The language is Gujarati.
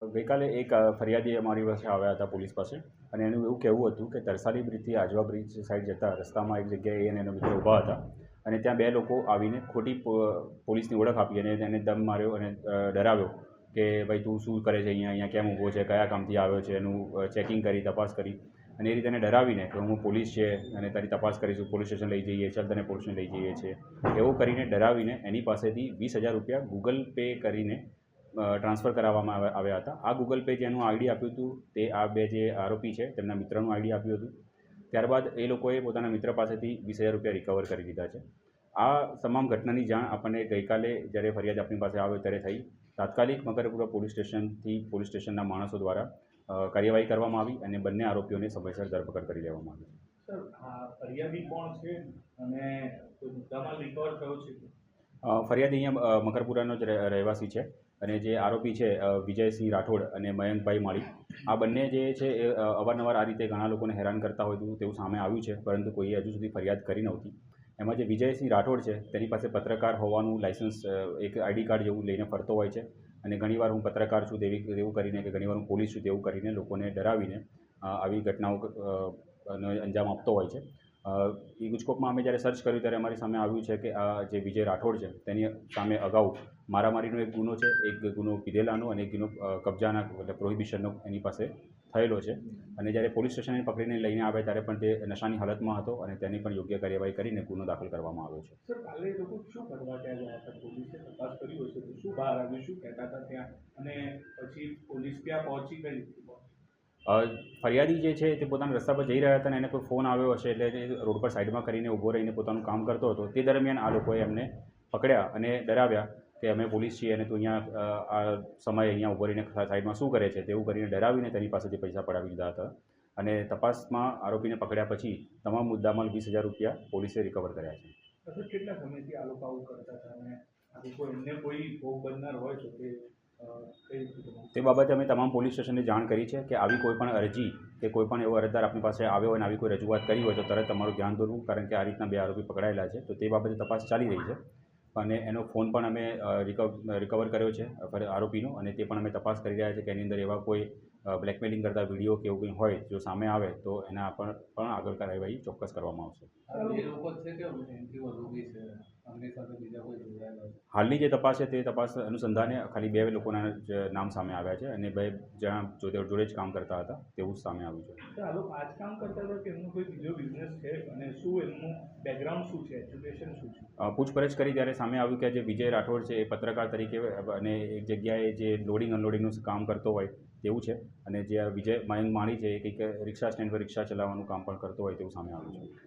ગઈકાલે એક ફરિયાદી અમારી પાસે આવ્યા હતા પોલીસ પાસે અને એનું એવું કહેવું હતું કે તરસાલી બ્રિજથી આજવા બ્રિજ સાઈડ જતા રસ્તામાં એક જગ્યાએ એને એનો મિત્ર ઊભા હતા અને ત્યાં બે લોકો આવીને ખોટી પોલીસની ઓળખ આપી અને એને દમ માર્યો અને ડરાવ્યો કે ભાઈ તું શું કરે છે અહીંયા કેમ ઊભો છે, કયા કામથી આવ્યો છે, એનું ચેકિંગ કરી, તપાસ કરી અને એ રીતે એને ડરાવીને કે હું પોલીસ છે અને તારી તપાસ કરીશું, પોલીસ સ્ટેશન લઈ જઈએ, ચાલ તને પોલીસ સ્ટેશન લઈ જઈએ છીએ એવું કરીને ડરાવીને એની પાસેથી 20,000 રૂપિયા ગૂગલ પે કરીને ટ્રાન્સફર કરાવવામાં આવ્યા હતા। આ ગૂગલ પે જેનું આઈડી આપ્યું હતું તે આ બે જે આરોપી છે તેમના મિત્રનું આઈડી આપ્યું હતું। ત્યારબાદ એ લોકોએ પોતાના મિત્ર પાસેથી 20,000 રૂપિયા રિકવર કરી દીધા છે। આ તમામ ઘટનાની જાણ આપણને ગઈકાલે જ્યારે ફરિયાદ આપણી પાસે આવ્યો ત્યારે થઈ। તાત્કાલિક મકરપુરા પોલીસ સ્ટેશનના માણસો દ્વારા કાર્યવાહી કરવામાં આવી અને બંને આરોપીઓને સમયસર ધરપકડ કરી લેવામાં આવી। સર, આ ફરિયાદી કોણ છે અને કોઈ મુદ્દામાલ રિકવર થયો છે? ફરિયાદી અહીંયા મકરપુરાનો જ રહેવાસી છે અને જે આરોપી છે વિજયસિંહ રાઠોડ અને મયંકભાઈ માળી, આ બંને જે છે એ અવારનવાર આ રીતે ઘણા લોકોને હેરાન કરતા હોય તેવું સામે આવ્યું છે, પરંતુ કોઈએ હજુ સુધી ફરિયાદ કરી નહોતી। એમાં જે વિજયસિંહ રાઠોડ છે તેની પાસે પત્રકાર હોવાનું લાયસન્સ એક આઈડી કાર્ડ જેવું લઈને ફરતો હોય છે અને ઘણીવાર હું પત્રકાર છું તેવું કરીને કે ઘણીવાર હું પોલીસ છું તેવું કરીને લોકોને ડરાવીને આવી ઘટનાઓનો અંજામ આપતો હોય છે। એ ગુજકોપમાં અમે જ્યારે સર્ચ કર્યું ત્યારે અમારી સામે આવ્યું છે કે આ જે વિજય રાઠોડ છે તેની સામે અગાઉ મારામારીનો એક ગુનો છે, એક ગુનો પીધેલાનો અને એક ગુનો કબજાના એટલે પ્રોહિબિશનનો એની પાસે થયેલો છે અને જ્યારે પોલીસ સ્ટેશને પકડીને લઈને આવ્યા ત્યારે પણ તે નશાની હાલતમાં હતો અને તેની પણ યોગ્ય કાર્યવાહી કરીને ગુનો દાખલ કરવામાં આવ્યો છે। સર, કાલે લોકો શું કરવા ત્યાં ગયા હતા? પોલીસે તપાસ કરી હશે તો શું બહાર આવ્યું, શું કહેતા હતા ત્યાં, અને પછી પોલીસ ત્યાં પહોંચી કઈ રીતે? ફરિયાદી જે છે તે પોતાના રસ્તા પર જઈ રહ્યા હતા અને એને કોઈ ફોન આવ્યો હશે એટલે તે રોડ પર સાઈડમાં કરીને ઊભો રહીને પોતાનું કામ કરતો હતો। તે દરમિયાન આ લોકોએ એમને પકડ્યા અને ડરાવ્યા કે અમે પોલીસ છીએ અને તું અહીંયા આ સમયે અહીંયા ઊભો રહીને સાઈડમાં શું કરે છે તેવું કરીને ડરાવીને તેની પાસેથી પૈસા પડાવી લીધા હતા અને તપાસમાં આરોપીને પકડ્યા પછી તમામ મુદ્દામાલ 20,000 રૂપિયા પોલીસે રિકવર કર્યા છે। કેટલા સમયથી આ લોકો આવું કરતા હતા અને આ લોકો એમને કોઈ ભોગ બનનાર હોય તો તે બાબતે અમે તમામ પોલીસ સ્ટેશનને જાણ કરી છે કે આવી કોઈ પણ અરજી કે કોઈ પણ એવો અરજદાર આપણી પાસે આવ્યો હોય અને આવી કોઈ રજૂઆત કરી હોય તો તરત તમારું ધ્યાન દોરવું, કારણ કે આ રીતના બે આરોપી પકડાયેલા છે તો તે બાબતે તપાસ ચાલી રહી છે અને એનો ફોન પણ અમે રિકવર કર્યો છે આરોપીનો અને તે પણ અમે તપાસ કરી રહ્યા છીએ કે એની અંદર એવા કોઈ બ્લેકમેલિંગ કરતા વિડીયો કે એવું કંઈ હોય જો સામે આવે તો એના પર પણ આગળ કાર્યવાહી ચોક્કસ કરવામાં આવશે। હાલની જે તપાસ છે તે તપાસ અનુસંધાને ખાલી બે લોકોના જ નામ સામે આવ્યા છે અને બે જણા જોડે જ કામ કરતા હતા તેવું જ સામે આવ્યું છે। આ લોકો આ જ કામ કરતા હતા કે એમનો કોઈ બીજો બિઝનેસ છે અને શું એમનું બેકગ્રાઉન્ડ શું છે, એજ્યુકેશન શું છે? પૂછપરછ કરી ત્યારે સામે આવ્યું કે જે વિજય રાઠોડ છે એ પત્રકાર તરીકે અને એક જગ્યાએ જે લોડિંગ અનલોડિંગનું કામ કરતો હોય તેવું છે અને જે મયંક માળી છે એ કંઈક રિક્ષા સ્ટેન્ડ પર રિક્ષા ચલાવવાનું કામ પણ કરતો હોય તેવું સામે આવ્યું છે।